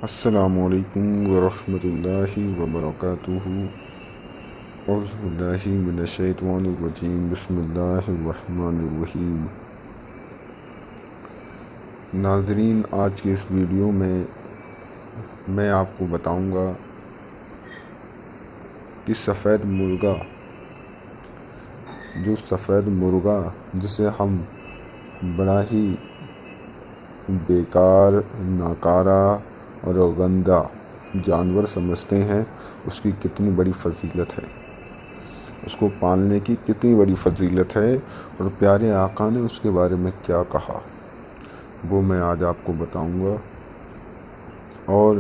السلام علیکم ورحمۃ اللہ وبرکاتہ۔ اعوذ باللہ من الشیطان الرجیم، بسم اللہ الرحمن الرحیم۔ ناظرین، آج کی اس ویڈیو میں آپ کو بتاؤں گا کہ سفید مرغا جسے ہم بڑا ہی بیکار، ناکارہ اور گندا جانور سمجھتے ہیں، اس کی کتنی بڑی فضیلت ہے، اس کو پالنے کی کتنی بڑی فضیلت ہے، اور پیارے آقا نے اس کے بارے میں کیا کہا، وہ میں آج آپ کو بتاؤں گا، اور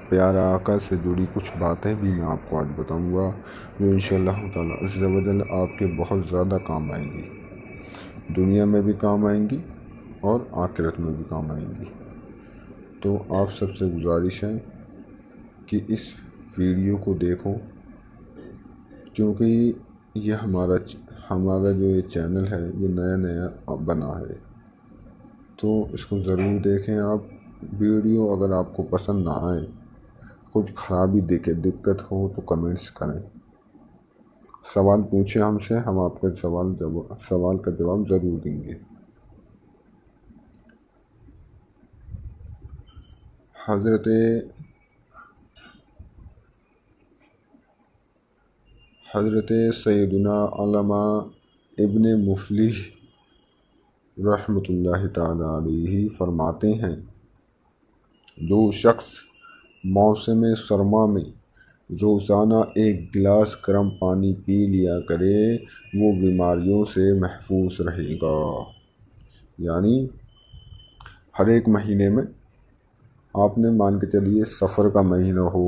پیارے آقا سے جڑی کچھ باتیں بھی میں آپ کو آج بتاؤں گا جو انشاءاللہ تعالی عز و جل آپ کے بہت زیادہ کام آئیں گی، دنیا میں بھی کام آئیں گی اور آخرت میں بھی کام آئیں گی۔ تو آپ سب سے گزارش ہے کہ اس ویڈیو کو دیکھو، کیونکہ یہ ہمارا جو یہ چینل ہے یہ نیا بنا ہے، تو اس کو ضرور دیکھیں آپ۔ ویڈیو اگر آپ کو پسند نہ آئے، کچھ خرابی دقت ہو تو کمنٹس کریں، سوال پوچھیں ہم سے، ہم آپ کے سوال کا جواب ضرور دیں گے۔ حضرت سیدنا علامہ ابن مفلح رحمۃ اللہ تعالی علیہ فرماتے ہیں، جو شخص موسم سرما میں روزانہ ایک گلاس گرم پانی پی لیا کرے وہ بیماریوں سے محفوظ رہے گا۔ یعنی ہر ایک مہینے میں آپ نے مان کے چلیے، سفر کا مہینہ ہو،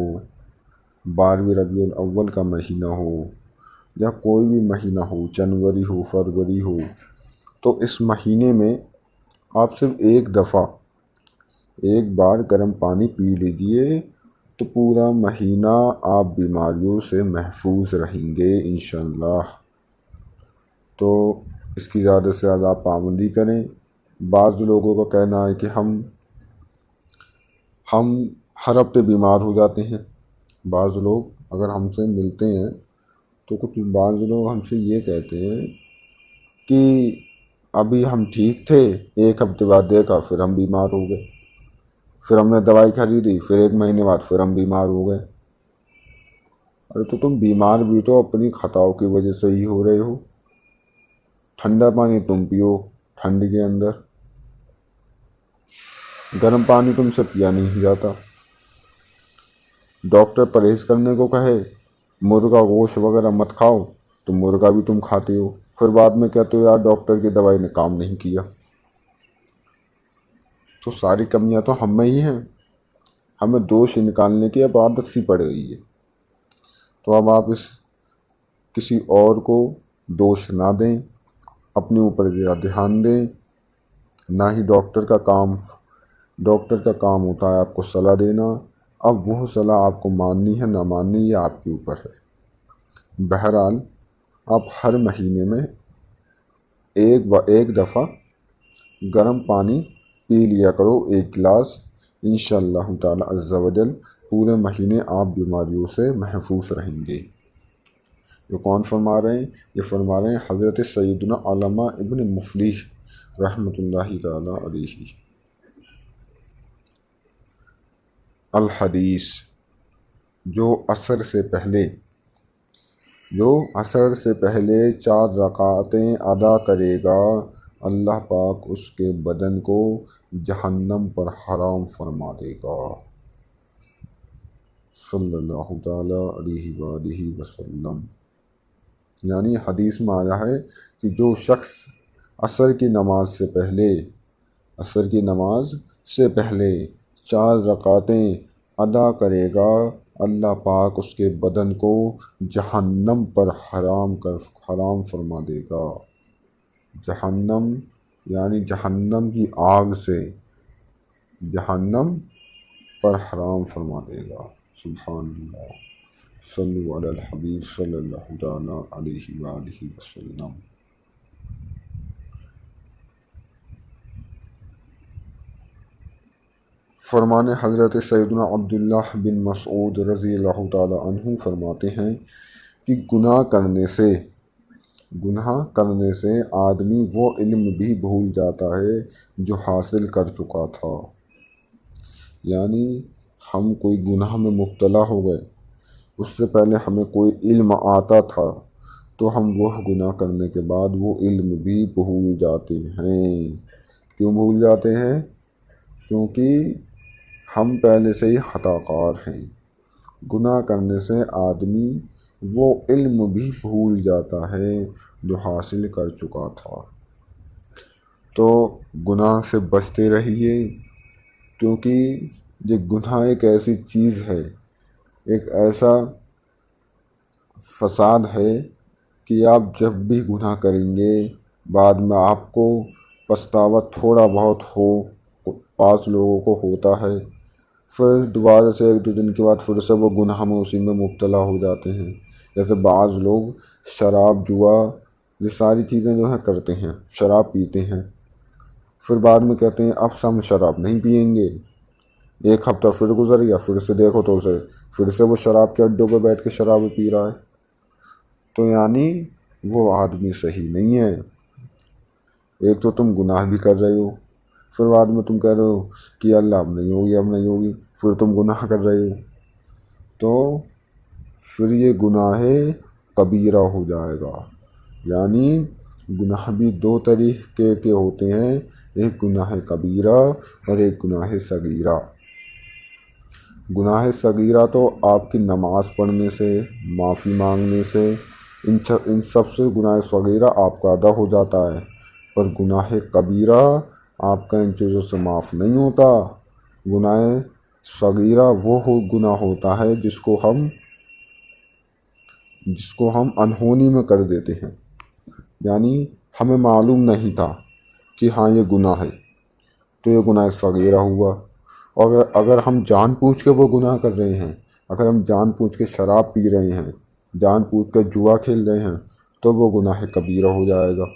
12 ربیع الاول کا مہینہ ہو، یا کوئی بھی مہینہ ہو، جنوری ہو، فروری ہو، تو اس مہینے میں آپ صرف ایک بار گرم پانی پی لیجئے تو پورا مہینہ آپ بیماریوں سے محفوظ رہیں گے انشاءاللہ۔ تو اس کی زیادہ سے زیادہ آپ پابندی کریں۔ بعض لوگوں کا کہنا ہے کہ ہم ہر ہفتے بیمار ہو جاتے ہیں۔ بعض لوگ اگر ہم سے ملتے ہیں تو بعض لوگ ہم سے یہ کہتے ہیں کہ ابھی ہم ٹھیک تھے، ایک ہفتے بعد دیکھا پھر ہم بیمار ہو گئے، پھر ہم نے دوائی خریدی، پھر ایک مہینے بعد پھر ہم بیمار ہو گئے۔ ارے تو تم بیمار بھی تو اپنی خطاؤں کی وجہ سے ہی ہو رہے ہو۔ ٹھنڈا پانی تم پیو ٹھنڈ کے اندر، گرم پانی تم سے پیا نہیں جاتا۔ ڈاکٹر پرہیز کرنے کو کہے، مرغا گوشت وغیرہ مت کھاؤ، تو مرغا بھی تم کھاتے ہو، پھر بعد میں کہتے ہو یار ڈاکٹر کی دوائی نے کام نہیں کیا۔ تو ساری کمیاں تو ہم میں ہی ہیں، ہمیں دوش نکالنے کی اب عادت سی پڑ گئی ہے۔ تو اب آپ کسی اور کو دوش نہ دیں، اپنے اوپر دھیان دیں، نہ ہی ڈاکٹر کا کام ہوتا ہے آپ کو صلاح دینا۔ اب وہ صلاح آپ کو ماننی ہے نہ ماننی یہ آپ کے اوپر ہے۔ بہرحال آپ ہر مہینے میں ایک دفعہ گرم پانی پی لیا کرو، ایک گلاس، انشاءاللہ تعالی عز و جل پورے مہینے آپ بیماریوں سے محفوظ رہیں گے۔ یہ کون فرما رہے ہیں؟ یہ فرما رہے ہیں حضرت سیدنا علامہ ابن مفلح رحمۃ اللہ تعالی علیہ۔ الحدیث، جو عصر سے پہلے 4 رکعتیں ادا کرے گا، اللہ پاک اس کے بدن کو جہنم پر حرام فرما دے گا، صلی اللہ تعالی علیہ وآلہ وسلم۔ یعنی حدیث میں آیا ہے کہ جو شخص عصر کی نماز سے پہلے 4 رکعتیں ادا کرے گا، اللہ پاک اس کے بدن کو جہنم پر حرام فرما دے گا۔ جہنم یعنی جہنم کی آگ سے جہنم پر حرام فرما دے گا۔ سبحان اللہ، صلو علی الحبیب صلی اللہ تعالی علیہ وآلہ وسلم۔ فرمان حضرت سیدنا عبداللہ بن مسعود رضی اللہ تعالی عنہ فرماتے ہیں کہ گناہ کرنے سے آدمی وہ علم بھی بھول جاتا ہے جو حاصل کر چکا تھا۔ یعنی ہم کوئی گناہ میں مبتلا ہو گئے، اس سے پہلے ہمیں کوئی علم آتا تھا، تو ہم وہ گناہ کرنے کے بعد وہ علم بھی بھول جاتے ہیں۔ کیوں بھول جاتے ہیں؟ کیونکہ ہم پہلے سے ہی خطا کار ہیں۔ گناہ کرنے سے آدمی وہ علم بھی بھول جاتا ہے جو حاصل کر چکا تھا۔ تو گناہ سے بچتے رہیے، کیونکہ یہ گناہ ایک ایسی چیز ہے، ایک ایسا فساد ہے کہ آپ جب بھی گناہ کریں گے بعد میں آپ کو پچھتاوا تھوڑا بہت ہو، 5 لوگوں کو ہوتا ہے، پھر دوبارہ سے 1-2 دن کے بعد پھر سے وہ گناہ میں اسی میں مبتلا ہو جاتے ہیں۔ جیسے بعض لوگ شراب، جوا، یہ ساری چیزیں جو ہیں کرتے ہیں، شراب پیتے ہیں، پھر بعد میں کہتے ہیں اب سے ہم شراب نہیں پئیں گے۔ 1 ہفتہ پھر گزر گیا، پھر سے دیکھو تو اسے پھر سے وہ شراب کے اڈوں پہ بیٹھ کے شراب پی رہا ہے۔ تو یعنی وہ آدمی صحیح نہیں ہے۔ ایک تو تم گناہ بھی کر رہے ہو، پھر بعد میں تم کہہ رہے ہو کہ اللہ اب نہیں ہوگی، پھر تم گناہ کر رہے ہو، تو پھر یہ گناہ کبیرہ ہو جائے گا۔ یعنی گناہ بھی 2 طریقے کے ہوتے ہیں، ایک گناہ کبیرہ اور ایک گناہ صغیرہ۔ گناہ صغیرہ تو آپ کی نماز پڑھنے سے، معافی مانگنے سے، ان سب سے گناہ صغیرہ آپ کا ادا ہو جاتا ہے، پر گناہ کبیرہ آپ کا ان چیزوں سے معاف نہیں ہوتا۔ گناہ صغیرہ وہ گناہ ہوتا ہے جس کو ہم انہونی میں کر دیتے ہیں، یعنی ہمیں معلوم نہیں تھا کہ ہاں یہ گناہ ہے، تو یہ گناہ صغیرہ ہوا۔ اور اگر ہم جان بوجھ کے وہ گناہ کر رہے ہیں، اگر ہم جان بوجھ کے شراب پی رہے ہیں، جان بوجھ کے جوا کھیل رہے ہیں، تو وہ گناہ کبیرہ ہو جائے گا۔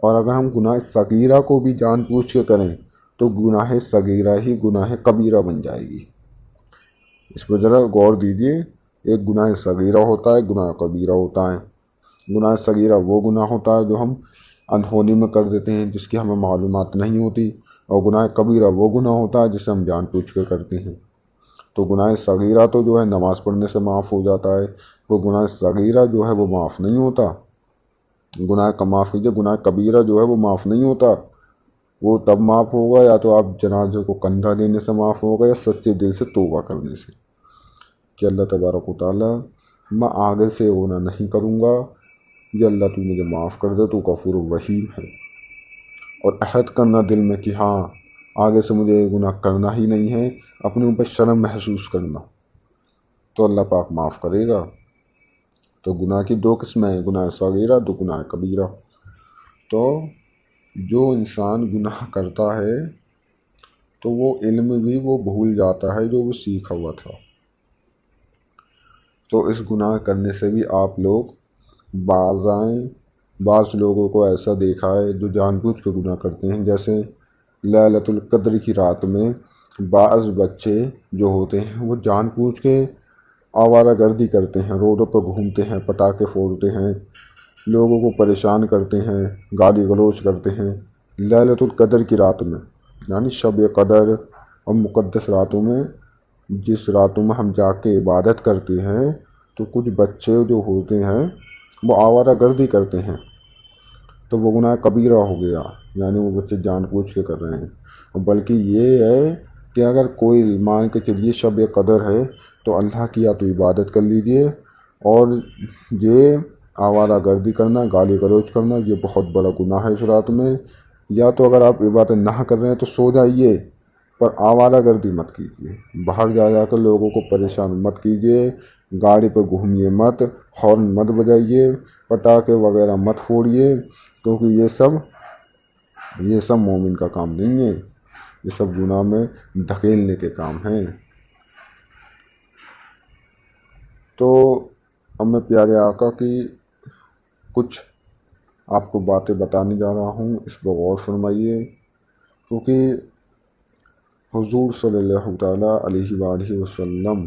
اور اگر ہم گناہ صغیرہ کو بھی جان بوجھ کے کریں تو گناہ صغیرہ ہی گناہ کبیرہ بن جائے گی۔ اس پہ ذرا غور دیجیے، ایک گناہ صغیرہ ہوتا ہے، گناہ کبیرہ ہوتا ہے۔ گناہ صغیرہ وہ گناہ ہوتا ہے جو ہم انہونی میں کر دیتے ہیں، جس کی ہمیں معلومات نہیں ہوتی، اور گناہ کبیرہ وہ گناہ ہوتا ہے جسے ہم جان بوجھ کے کرتے ہیں۔ تو گناہ صغیرہ تو جو ہے نماز پڑھنے سے معاف ہو جاتا ہے، وہ گناہ صغیرہ جو ہے وہ معاف نہیں ہوتا۔ معاف کیجیے، گناہ کبیرہ جو ہے وہ معاف نہیں ہوتا۔ وہ تب معاف ہوگا یا تو آپ جنازے کو کندھا دینے سے معاف ہوگا، یا سچے دل سے توبہ کرنے سے کہ اللہ تبارک و تعالیٰ میں آگے سے گناہ نہیں کروں گا، یہ اللہ تو مجھے معاف کر دے، تو غفور الرحیم ہے۔ اور عہد کرنا دل میں کہ ہاں آگے سے مجھے یہ گناہ کرنا ہی نہیں ہے، اپنے اوپر شرم محسوس کرنا، تو اللہ پاک معاف کرے گا۔ تو گناہ کی 2 قسمیں ہیں، گناہ صغیرہ، تو گناہ کبیرہ۔ تو جو انسان گناہ کرتا ہے تو وہ علم بھی وہ بھول جاتا ہے جو وہ سیکھا ہوا تھا۔ تو اس گناہ کرنے سے بھی آپ لوگ باز آئیں۔ بعض لوگوں کو ایسا دیکھا ہے جو جان بوجھ کے گناہ کرتے ہیں، جیسے لیلۃ القدر کی رات میں بعض بچے جو ہوتے ہیں وہ جان بوجھ کے آوارہ گردی کرتے ہیں، روڈوں پر گھومتے ہیں، پٹاخے پھوڑتے ہیں، لوگوں کو پریشان کرتے ہیں، گالی گلوچ کرتے ہیں لیلۃ القدر کی رات میں، یعنی شب قدر اور مقدس راتوں میں، جس راتوں میں ہم جا کے عبادت کرتے ہیں، تو کچھ بچے جو ہوتے ہیں وہ آوارہ گردی کرتے ہیں، تو وہ گناہ کبیرہ ہو گیا، یعنی وہ بچے جان بوجھ کے کر رہے ہیں۔ اور بلکہ یہ ہے کہ اگر کوئی مان کے چلیے شب قدر ہے تو اللہ کی یا تو عبادت کر لیجئے، اور یہ آوارہ گردی کرنا، گالی گلوچ کرنا، یہ بہت بڑا گناہ ہے اس رات میں۔ یا تو اگر آپ عبادت نہ کر رہے ہیں تو سو جائیے، پر آوارہ گردی مت کیجیے، باہر جا کر لوگوں کو پریشان مت کیجیے، گاڑی پہ گھومیے مت، ہارن مت بجائیے، پٹاخے وغیرہ مت پھوڑیے، کیونکہ یہ سب مومن کا کام نہیں ہے، یہ سب گناہ میں دھکیلنے کے کام ہیں۔ تو اب میں پیارے آقا کی کچھ آپ کو باتیں بتانے جا رہا ہوں، اس پر غور فرمائیے، کیونکہ حضور صلی اللہ تعالیٰ علیہ وآلہ وسلم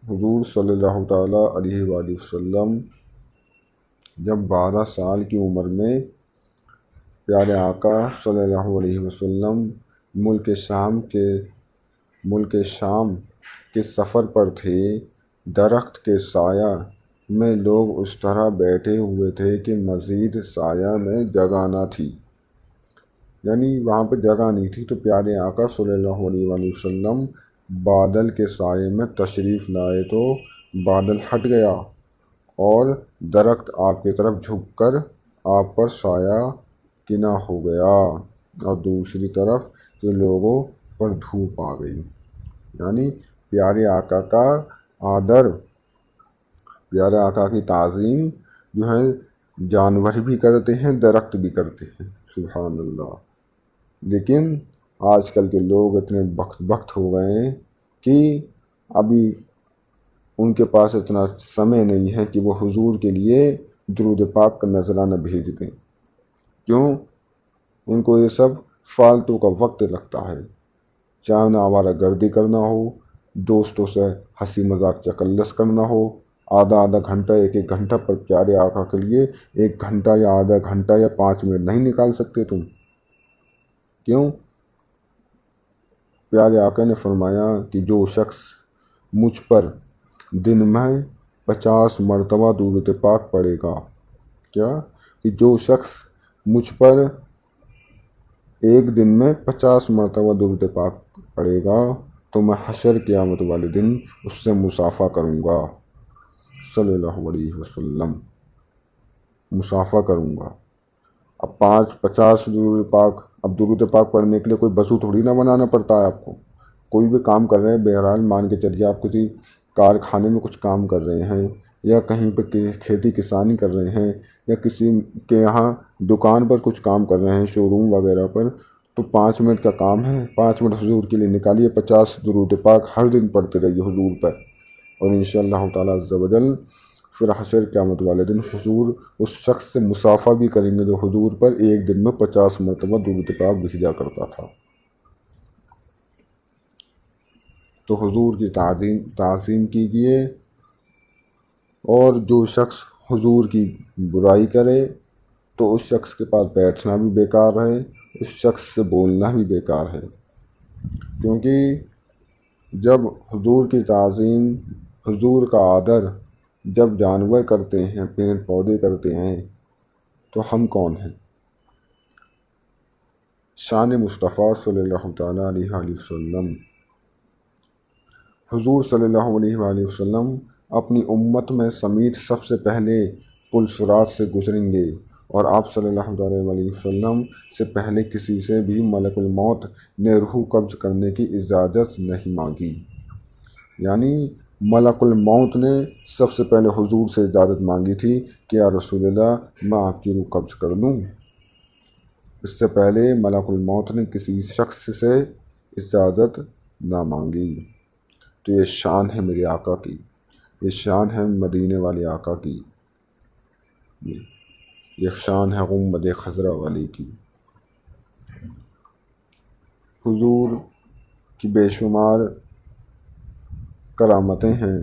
حضور صلی اللہ تعالیٰ علیہ وآلہ وسلم جب 12 سال کی عمر میں پیارے آقا صلی اللہ علیہ وسلم ملک شام کے سفر پر تھے، درخت کے سایہ میں لوگ اس طرح بیٹھے ہوئے تھے کہ مزید سایہ میں جگہ نہ تھی، یعنی وہاں پہ جگہ نہیں تھی، تو پیارے آقا صلی اللہ علیہ وآلہ وسلم بادل کے سائے میں تشریف لائے تو بادل ہٹ گیا اور درخت آپ کی طرف جھک کر آپ پر سایہ کنا ہو گیا، اور دوسری طرف کے لوگوں پر دھوپ آ گئی۔ یعنی پیارے آقا کا آدر، پیارے آقا کی تعظیم جو ہے جانور بھی کرتے ہیں، درخت بھی کرتے ہیں، سبحان اللہ۔ لیکن آج کل کے لوگ اتنے بخت ہو گئے ہیں کہ ابھی ان کے پاس اتنا سمے نہیں ہے کہ وہ حضور کے لیے درود پاک کا نذرانہ بھیج دیں۔ کیوں؟ ان کو یہ سب فالتو کا وقت لگتا ہے، چاہے نہ آوارہ گردی کرنا ہو، دوستوں سے ہنسی مذاق چکلس کرنا ہو، آدھا گھنٹہ 1 گھنٹہ پر پیارے آقا کے لیے 1 گھنٹہ یا آدھا گھنٹہ یا 5 منٹ نہیں نکال سکتے تم؟ کیوں؟ پیارے آقا نے فرمایا کہ جو شخص مجھ پر دن میں 50 مرتبہ درود پاک پڑھے گا، کیا کہ جو شخص مجھ پر ایک دن میں 50 مرتبہ درود پاک پڑھے گا تو میں حشر قیامت والے دن اس سے مصافحہ کروں گا، صلی اللہ علیہ وسلم، مصافحہ کروں گا۔ اب 50 درود پاک، اب درود پاک پڑھنے کے لیے کوئی وضو تھوڑی نہ بنانا پڑتا ہے آپ کو، کوئی بھی کام کر رہے ہیں، بہرحال مان کے چلیے آپ کسی کارخانے میں کچھ کام کر رہے ہیں، یا کہیں پہ کھیتی کسانی کر رہے ہیں، یا کسی کے یہاں دکان پر کچھ کام کر رہے ہیں، شو روم وغیرہ پر، تو 5 منٹ کا کام ہے، 5 منٹ حضور کے لیے نکالیے، 50 درود پاک ہر دن پڑھتے رہیے حضور پر، اور انشاءاللہ تعالیٰ عز و جل پھر حشر قیامت والے دن حضور اس شخص سے مصافحہ بھی کریں گے جو حضور پر ایک دن میں 50 مرتبہ درود پاک بھیجا کرتا تھا۔ تو حضور کی تعظیم کیجیے، اور جو شخص حضور کی برائی کرے تو اس شخص کے پاس بیٹھنا بھی بیکار ہے، اس شخص سے بولنا بھی بیکار ہے، کیونکہ جب حضور کی تعظیم، حضور کا آدر جب جانور کرتے ہیں، پیڑ پودے کرتے ہیں، تو ہم کون ہیں؟ شان مصطفیٰ صلی اللہ تعالیٰ علیہ وآلہ وسلم، حضور صلی اللہ علیہ وآلہ وسلم اپنی امت میں سمیت سب سے پہلے پل صراط سے گزریں گے، اور آپ صلی اللہ علیہ وسلم سے پہلے کسی سے بھی ملک الموت نے روح قبض کرنے کی اجازت نہیں مانگی، یعنی ملک الموت نے سب سے پہلے حضور سے اجازت مانگی تھی کہ یا رسول اللہ میں آپ کی روح قبض کر لوں، اس سے پہلے ملک الموت نے کسی شخص سے اجازت نہ مانگی۔ تو یہ شان ہے میرے آقا کی، یہ شان ہے مدینے والے آقا کی، یہ شان ہے غنبد خضرا والی کی۔ حضور کی بے شمار کرامتیں ہیں۔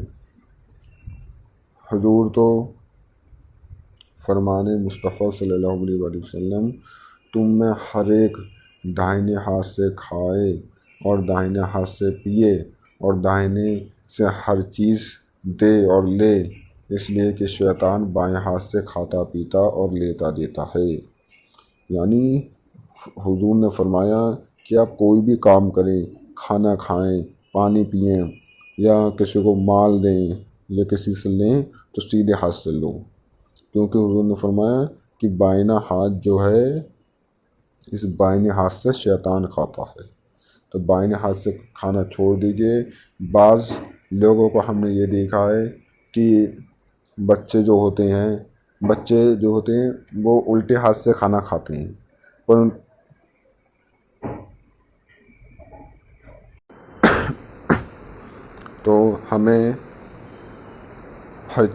حضور تو فرمان مصطفیٰ صلی اللہ علیہ وآلہ وسلم، تم میں ہر ایک داہنے ہاتھ سے کھائے اور داہنے ہاتھ سے پیے اور داہنے سے ہر چیز دے اور لے، اس لیے کہ شیطان بائیں ہاتھ سے کھاتا پیتا اور لیتا دیتا ہے۔ یعنی حضور نے فرمایا کہ آپ کوئی بھی کام کریں، کھانا کھائیں، پانی پئیں، یا کسی کو مال دیں یا کسی سے لیں تو سیدھے ہاتھ سے لو، کیونکہ حضور نے فرمایا کہ بائیں ہاتھ جو ہے، اس بائیں ہاتھ سے شیطان کھاتا ہے، تو بائیں ہاتھ سے کھانا چھوڑ دیجئے۔ بعض لوگوں کو ہم نے یہ دیکھا ہے کہ بچے جو ہوتے ہیں وہ الٹے ہاتھ سے کھانا کھاتے ہیں، پر تو ہمیں ہر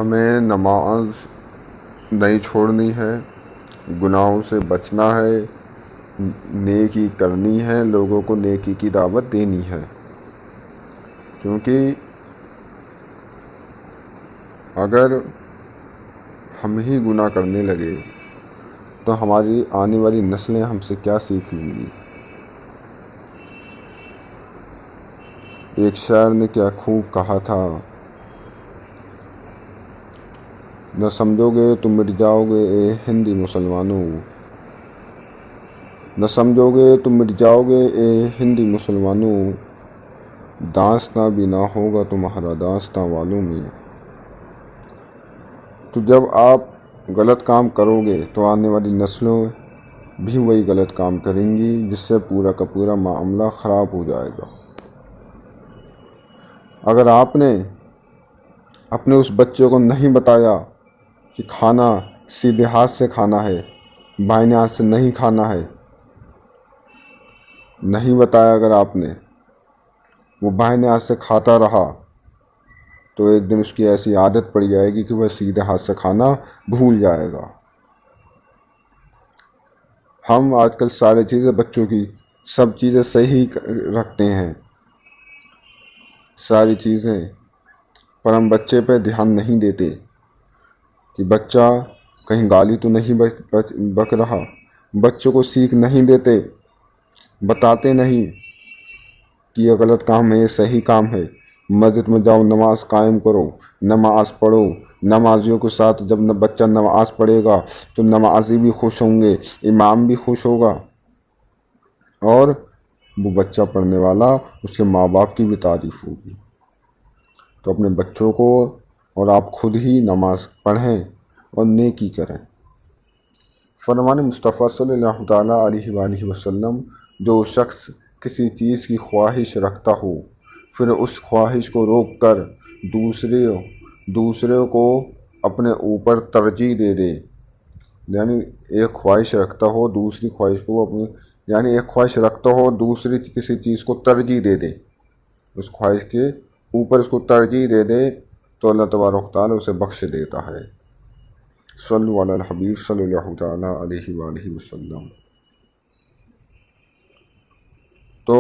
ہمیں نماز نہیں چھوڑنی ہے، گناہوں سے بچنا ہے، نیکی کرنی ہے، لوگوں کو نیکی کی دعوت دینی ہے، کیونکہ اگر ہم ہی گناہ کرنے لگے تو ہماری آنے والی نسلیں ہم سے کیا سیکھ لیں گی؟ ایک شاعر نے کیا خوب کہا تھا، نہ سمجھو گے تم مٹ جاؤ گے اے ہندی مسلمانوں، نہ سمجھو گے تم مٹ جاؤ گے اے ہندی مسلمانوں، داستاں بھی نہ ہوگا تمہارا داستاں والوں میں۔ تو جب آپ غلط کام کرو گے تو آنے والی نسلوں بھی وہی غلط کام کریں گی، جس سے پورا کا پورا معاملہ خراب ہو جائے گا۔ اگر آپ نے اپنے اس بچے کو نہیں بتایا کہ کھانا سیدھے ہاتھ سے کھانا ہے، بائیں ہاتھ سے نہیں کھانا ہے، نہیں بتایا، اگر آپ نے، وہ بائیں ہاتھ سے کھاتا رہا تو ایک دن اس کی ایسی عادت پڑ جائے گی کہ وہ سیدھے ہاتھ سے کھانا بھول جائے گا۔ ہم آج کل ساری چیزیں بچوں کی سب چیزیں صحیح رکھتے ہیں، ساری چیزیں، پر ہم بچے پہ دھیان نہیں دیتے کہ بچہ کہیں گالی تو نہیں بک رہا، بچوں کو سیکھ نہیں دیتے، بتاتے نہیں کہ یہ غلط کام ہے، یہ صحیح کام ہے۔ مسجد میں جاؤ، نماز قائم کرو، نماز پڑھو، نمازیوں کے ساتھ جب بچہ نماز پڑھے گا تو نمازی بھی خوش ہوں گے، امام بھی خوش ہوگا، اور وہ بچہ پڑھنے والا اس کے ماں باپ کی بھی تعریف ہوگی۔ تو اپنے بچوں کو اور آپ خود ہی نماز پڑھیں اور نیکی کریں۔ فرمان مصطفیٰ صلی اللہ تعالیٰ علیہ وآلہ وسلم، جو شخص کسی چیز کی خواہش رکھتا ہو پھر اس خواہش کو روک کر دوسرے کو اپنے اوپر ترجیح دے دے، یعنی ایک خواہش رکھتا ہو دوسری خواہش کو ایک خواہش رکھتا ہو دوسری کسی چیز کو ترجیح دے دے، اس خواہش کے اوپر اس کو ترجیح دے دے، تو اللہ تبارک و تعالیٰ اسے بخش دیتا ہے۔ صلو علی الحبیب صلی اللہ تعالیٰ علیہ وآلہ وسلم۔ تو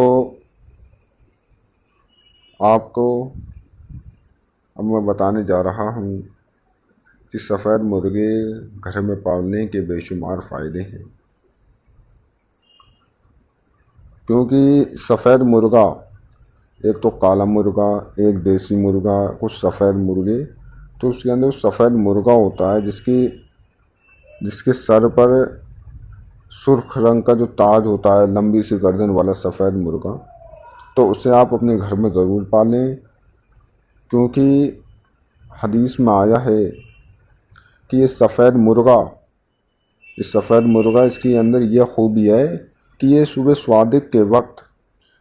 آپ کو اب میں بتانے جا رہا ہوں کہ سفید مرغے گھر میں پالنے کے بے شمار فائدے ہیں، کیونکہ سفید مرغا، ایک تو کالا مرغا، ایک دیسی مرغا، کچھ سفید مرغے، تو اس کے اندر سفید مرغا ہوتا ہے جس کے سر پر سرخ رنگ کا جو تاج ہوتا ہے، لمبی سی گردن والا سفید مرغا، تو اسے آپ اپنے گھر میں ضرور پالیں، کیونکہ حدیث میں آیا ہے کہ یہ سفید مرغا اس کے اندر یہ خوبی ہے کہ یہ صبح صادق کے وقت،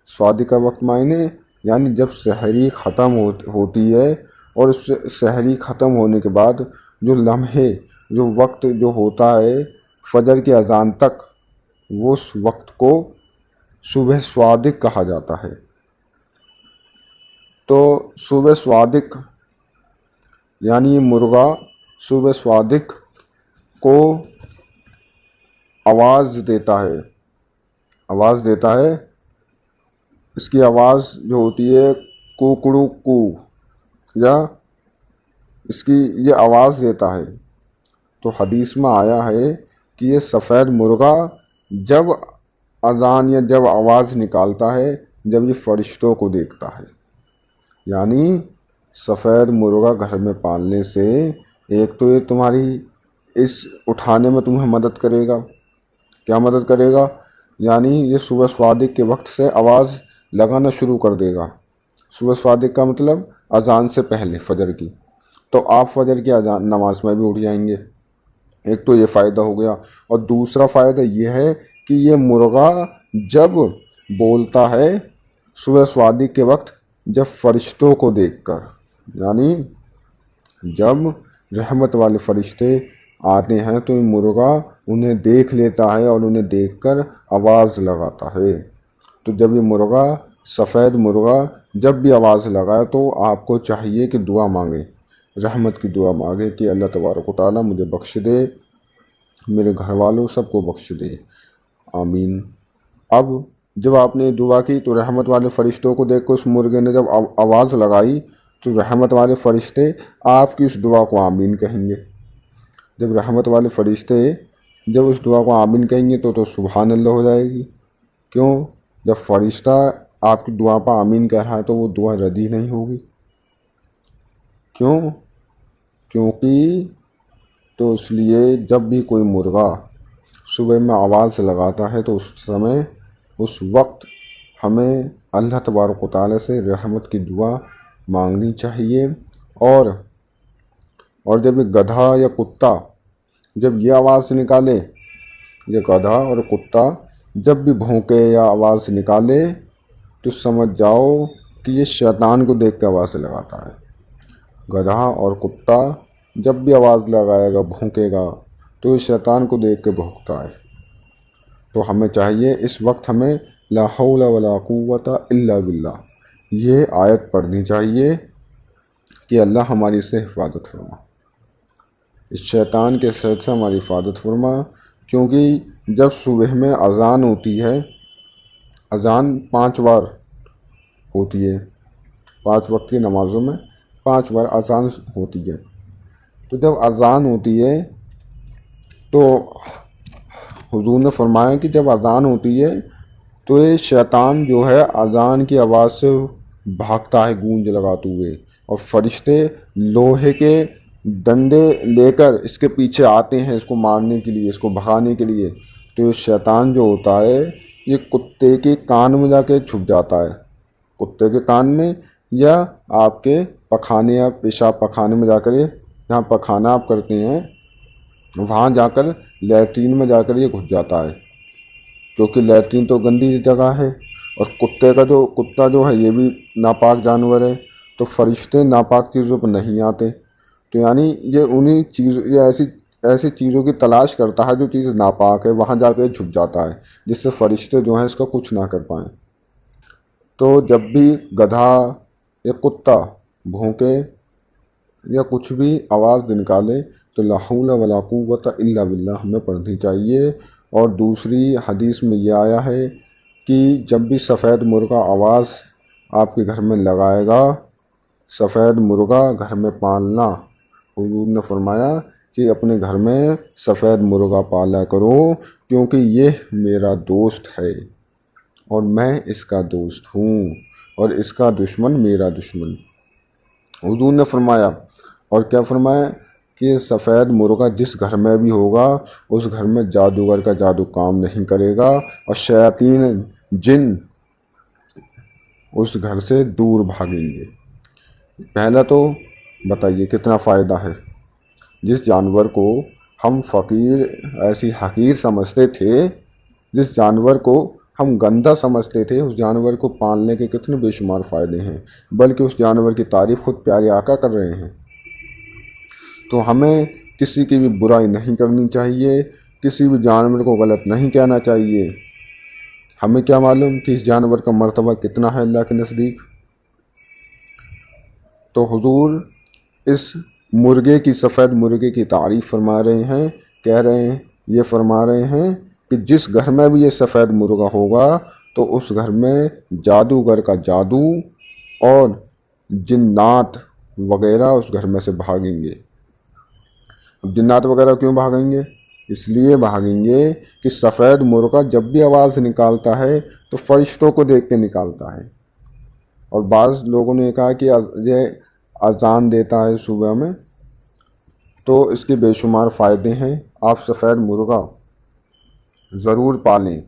صادق کا وقت معنی یعنی جب سحری ختم ہوتی ہے، اور اس سحری ختم ہونے کے بعد جو لمحے، جو وقت جو ہوتا ہے فجر کی اذان تک، وہ اس وقت کو صبح صادق کہا جاتا ہے۔ تو صبح صادق یعنی یہ مرغا صبح صادق کو آواز دیتا ہے، اس کی آواز جو ہوتی ہے کوکڑو کو، یا اس کی یہ آواز دیتا ہے۔ تو حدیث میں آیا ہے کہ یہ سفید مرغا جب اذان یا جب آواز نکالتا ہے، جب یہ فرشتوں کو دیکھتا ہے، یعنی سفید مرغا گھر میں پالنے سے ایک تو یہ تمہاری اس اٹھانے میں تمہیں مدد کرے گا۔ کیا مدد کرے گا؟ یعنی یہ صبح صادق کے وقت سے آواز لگانا شروع کر دے گا۔ صبح صادق کا مطلب اذان سے پہلے، فجر کی، تو آپ فجر کی اذان نماز میں بھی اٹھ جائیں گے۔ ایک تو یہ فائدہ ہو گیا، اور دوسرا فائدہ یہ ہے کہ یہ مرغا جب بولتا ہے صبح صادق کے وقت، جب فرشتوں کو دیکھ کر، یعنی جب رحمت والے فرشتے آتے ہیں تو یہ مرغا انہیں دیکھ لیتا ہے اور انہیں دیکھ کر آواز لگاتا ہے۔ تو جب یہ مرغا، سفید مرغا جب بھی آواز لگائے تو آپ کو چاہیے کہ دعا مانگیں رحمت کی دعا مانگے کہ اللہ تبارک و تعالیٰ مجھے بخش دے، میرے گھر والوں سب کو بخش دے، آمین۔ اب جب آپ نے دعا کی تو رحمت والے فرشتوں کو دیکھ کر اس مرغے نے جب آواز لگائی تو رحمت والے فرشتے آپ کی اس دعا کو آمین کہیں گے۔ جب رحمت والے فرشتے جب اس دعا کو آمین کہیں گے تو سبحان اللہ ہو جائے گی۔ کیوں؟ جب فرشتہ آپ کی دعا پر آمین کہہ رہا ہے تو وہ دعا رد ہی نہیں ہوگی۔ کیوں؟ کیونکہ تو اس لیے جب بھی کوئی مرغا صبح میں آواز لگاتا ہے تو اس وقت ہمیں اللہ تبارک و تعالیٰ سے رحمت کی دعا مانگنی چاہیے۔ اور جب یہ گدھا یا کتا جب یہ آواز نکالے، یہ گدھا اور کتا جب بھی بھونکے یا آواز نکالے تو سمجھ جاؤ کہ یہ شیطان کو دیکھ کے آواز لگاتا ہے۔ گدھا اور کتا جب بھی آواز لگائے گا، بھونکے گا تو یہ شیطان کو دیکھ کے بھونکتا ہے۔ تو ہمیں چاہیے اس وقت ہمیں لا حول ولا قوت الا باللہ یہ آیت پڑھنی چاہیے کہ اللہ ہماری سے حفاظت فرما، اس شیطان کے شر سے ہماری حفاظت فرما۔ کیونکہ جب صبح میں اذان ہوتی ہے، اذان 5 بار ہوتی ہے، 5 وقت کی نمازوں میں 5 بار اذان ہوتی ہے۔ تو جب اذان ہوتی ہے تو حضور نے فرمایا کہ جب اذان ہوتی ہے تو یہ شیطان جو ہے اذان کی آواز سے بھاگتا ہے گونج لگاتے ہوئے، اور فرشتے لوہے کے ڈنڈے لے کر اس کے پیچھے آتے ہیں اس کو مارنے کے لیے، اس کو بھگانے کے لیے۔ تو یہ شیطان جو ہوتا ہے یہ کتے کے کان میں جا کے چھپ جاتا ہے، کتے کے کان میں، یا آپ کے پخانے یا پیشاب پخانے میں جا کر، جہاں پخانہ آپ کرتے ہیں وہاں جا کر لیٹرین میں جا کر یہ گھس جاتا ہے، کیونکہ لیٹرین تو گندی جگہ ہے، اور کتا جو ہے یہ بھی ناپاک جانور ہے، تو فرشتے ناپاک چیزوں پر نہیں آتے۔ تو یعنی یہ ایسی چیزوں کی تلاش کرتا ہے جو چیز ناپاک ہے، وہاں جا کے چھپ جاتا ہے جس سے فرشتے جو ہیں اس کا کچھ نہ کر پائیں۔ تو جب بھی گدھا یا کتا بھونکے یا کچھ بھی آواز نکالے تو لا حول ولا قوت الا باللہ ہمیں پڑھنی چاہیے۔ اور دوسری حدیث میں یہ آیا ہے کہ جب بھی سفید مرغا آواز آپ کے گھر میں لگائے گا، سفید مرغا گھر میں پالنا، حضور نے فرمایا کہ اپنے گھر میں سفید مرغا پالا کرو کیونکہ یہ میرا دوست ہے اور میں اس کا دوست ہوں، اور اس کا دشمن میرا دشمن۔ حضور نے فرمایا، اور کیا فرمایا کہ سفید مرغا جس گھر میں بھی ہوگا اس گھر میں جادوگر کا جادو کام نہیں کرے گا، اور شیاطین جن اس گھر سے دور بھاگیں گے۔ پہلا تو بتائیے کتنا فائدہ ہے۔ جس جانور کو ہم فقیر ایسی حقیر سمجھتے تھے، جس جانور کو ہم گندا سمجھتے تھے، اس جانور کو پالنے کے کتنے بے شمار فائدے ہیں، بلکہ اس جانور کی تعریف خود پیارے آقا کر رہے ہیں۔ تو ہمیں کسی کی بھی برائی نہیں کرنی چاہیے، کسی بھی جانور کو غلط نہیں کہنا چاہیے۔ ہمیں کیا معلوم کہ اس جانور کا مرتبہ کتنا ہے اللہ کے نزدیک۔ تو حضور اس مرغے کی، سفید مرغے کی تعریف فرما رہے ہیں، کہہ رہے ہیں، یہ فرما رہے ہیں کہ جس گھر میں بھی یہ سفید مرغا ہوگا تو اس گھر میں جادوگر کا جادو اور جنات وغیرہ اس گھر میں سے بھاگیں گے۔ اب جنات وغیرہ کیوں بھاگیں گے؟ اس لیے بھاگیں گے کہ سفید مرغا جب بھی آواز نکالتا ہے تو فرشتوں کو دیکھ کے نکالتا ہے۔ اور بعض لوگوں نے کہا کہ یہ اذان دیتا ہے صبح میں، تو اس کے بے شمار فائدے ہیں۔ آپ سفید مرغا ضرور پالیں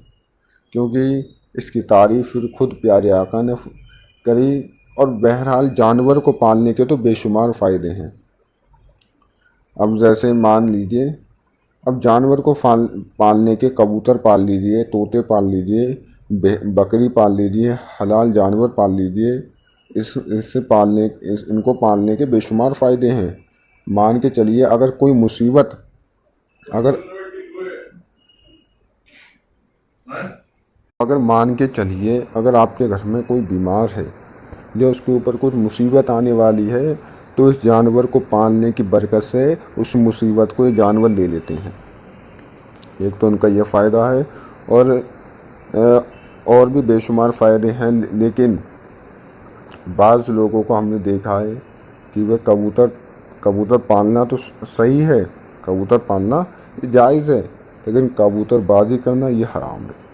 کیونکہ اس کی تعریف پھر خود پیارے آقا نے کری، اور بہرحال جانور کو پالنے کے تو بے شمار فائدے ہیں۔ اب جیسے مان لیجئے، اب جانور کو پالنے کے کبوتر پال لیجئے، طوطے پال لیجئے، بکری پال لیجئے، حلال جانور پال لیجئے، ان کو پالنے کے بے شمار فائدے ہیں۔ مان کے چلیے اگر کوئی مصیبت اگر آپ کے گھر میں کوئی بیمار ہے یا اس کے اوپر کوئی مصیبت آنے والی ہے تو اس جانور کو پالنے کی برکت سے اس مصیبت کو یہ جانور لے لیتے ہیں۔ ایک تو ان کا یہ فائدہ ہے، اور بھی بے شمار فائدے ہیں، لیکن بعض لوگوں کو ہم نے دیکھا ہے کہ وہ کبوتر پالنا تو صحیح ہے، کبوتر پالنا یہ جائز ہے، لیکن کبوتر بازی کرنا یہ حرام ہے۔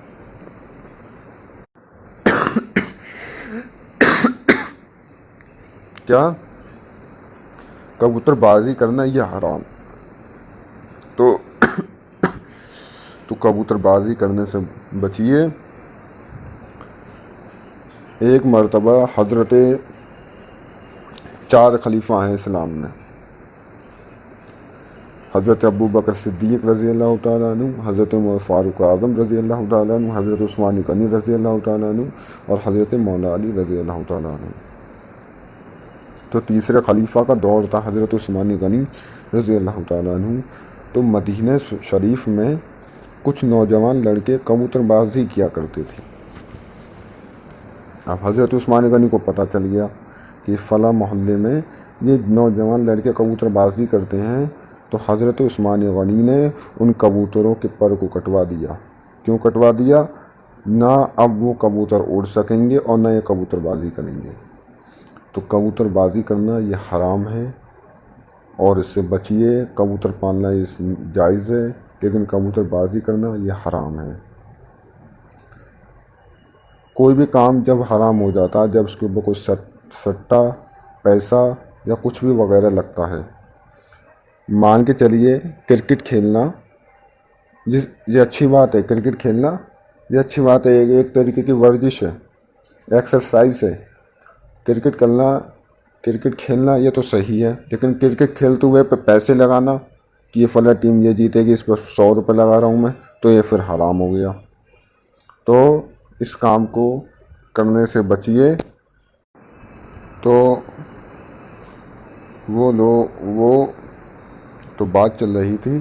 کیا؟ کبوتر بازی کرنا یہ حرام۔ تو کبوتر بازی کرنے سے بچیے۔ ایک مرتبہ حضرت 4 خلیفہ ہیں اسلام میں، حضرت ابو بکر صدیق رضی اللہ تعالیٰ عنہ، حضرت عمر فاروق اعظم رضی اللہ تعالیٰ عنہ، حضرت عثمان غنی رضی اللہ تعالیٰ عنہ اور حضرت مولا علی رضی اللہ تعالیٰ عنہ۔ تو تیسرے خلیفہ کا دور تھا حضرت عثمان غنی رضی اللہ تعالیٰ عنہ۔ تو مدینہ شریف میں کچھ نوجوان لڑکے کبوتر بازی کیا کرتے تھے۔ اب حضرت عثمان غنی کو پتہ چل گیا کہ فلاں محلے میں یہ نوجوان لڑکے کبوتر بازی کرتے ہیں، تو حضرت عثمان غنی نے ان کبوتروں کے پر کو کٹوا دیا۔ کیوں کٹوا دیا؟ نہ اب وہ کبوتر اڑ سکیں گے اور نہ یہ کبوتر بازی کریں گے۔ تو کبوتر بازی کرنا یہ حرام ہے اور اس سے بچیے۔ کبوتر پالنا یہ جائز ہے، لیکن کبوتر بازی کرنا یہ حرام ہے۔ کوئی بھی کام جب حرام ہو جاتا ہے، جب اس کے اوپر کوئی سٹا، پیسہ یا کچھ بھی وغیرہ لگتا ہے، مان کے چلیے کرکٹ کھیلنا یہ اچھی بات ہے، کرکٹ کھیلنا یہ اچھی بات ہے، ایک طریقے کی ورزش ہے، ایکسرسائز ہے۔ کرکٹ کھیلنا یہ تو صحیح ہے، لیکن کرکٹ کھیلتے ہوئے پہ پیسے لگانا کہ یہ فلاں ٹیم یہ جیتے گی، اس پر 100 روپے لگا رہا ہوں میں، تو یہ پھر حرام ہو گیا۔ تو اس کام کو کرنے سے بچیے۔ تو وہ تو بات چل رہی تھی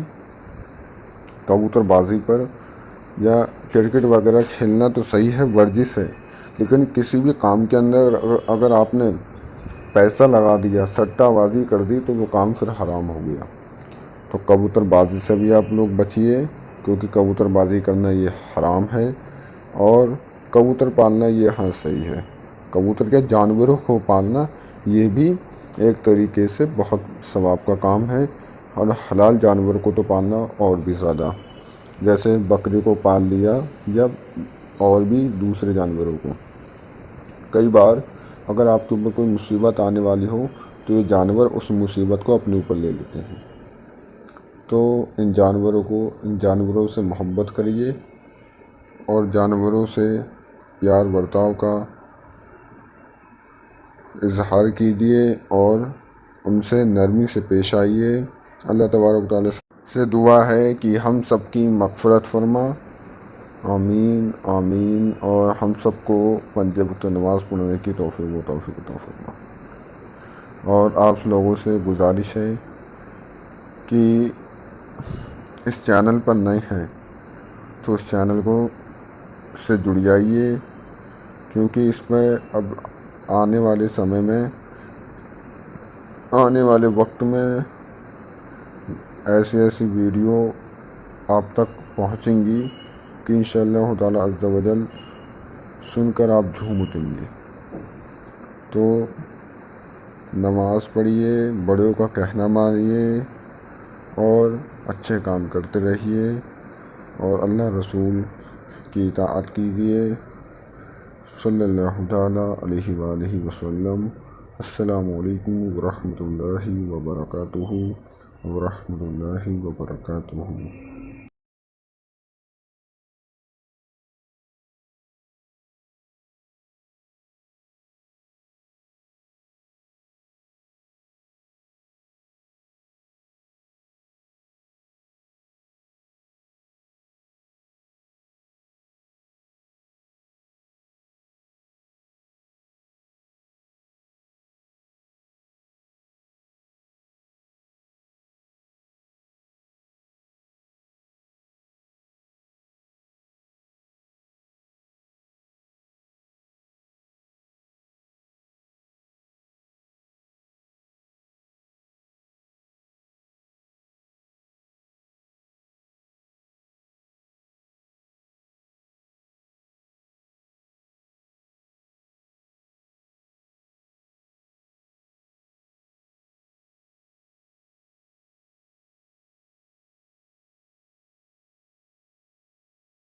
کبوتر بازی پر، یا کرکٹ وغیرہ کھیلنا تو صحیح ہے، ورزش ہے، لیکن کسی بھی کام کے اندر اگر آپ نے پیسہ لگا دیا، سٹہ بازی کر دی، تو وہ کام پھر حرام ہو گیا۔ تو کبوتر بازی سے بھی آپ لوگ بچیے، کیونکہ کبوتر بازی کرنا یہ حرام ہے، اور کبوتر پالنا یہ ہاں صحیح ہے۔ کبوتر کے جانوروں کو پالنا یہ بھی ایک طریقے سے بہت ثواب کا کام ہے، اور حلال جانور کو تو پالنا اور بھی زیادہ، جیسے بکری کو پال لیا یا اور بھی دوسرے جانوروں کو۔ کئی بار اگر آپ کے اوپر کوئی مصیبت آنے والی ہو تو یہ جانور اس مصیبت کو اپنے اوپر لے لیتے ہیں۔ تو ان جانوروں سے محبت کریے اور جانوروں سے پیار برتاؤ کا اظہار کیجیے اور ان سے نرمی سے پیش آئیے۔ اللہ تبارک و تعالیٰ سے دعا ہے کہ ہم سب کی مغفرت فرما، آمین آمین، اور ہم سب کو 5 وقت نماز پڑھنے کی توفیق عطا فرما۔ اور آپ لوگوں سے گزارش ہے کہ اس چینل پر نئے ہیں تو اس چینل کو سے جڑ جائیے، کیونکہ اس میں اب آنے والے سمے میں، آنے والے وقت میں ایسی ویڈیو آپ تک پہنچیں گی کہ انشاءاللہ تعالی عز و جل سن کر آپ جھوم اٹھیں گے۔ تو نماز پڑھیے، بڑوں کا کہنا مانیے اور اچھے کام کرتے رہیے، اور اللہ رسول کی اطاعت کیجیے۔ صلی اللہ تعالی علیہ وآلہ وسلم۔ السلام علیکم ورحمۃ اللہ وبرکاتہ۔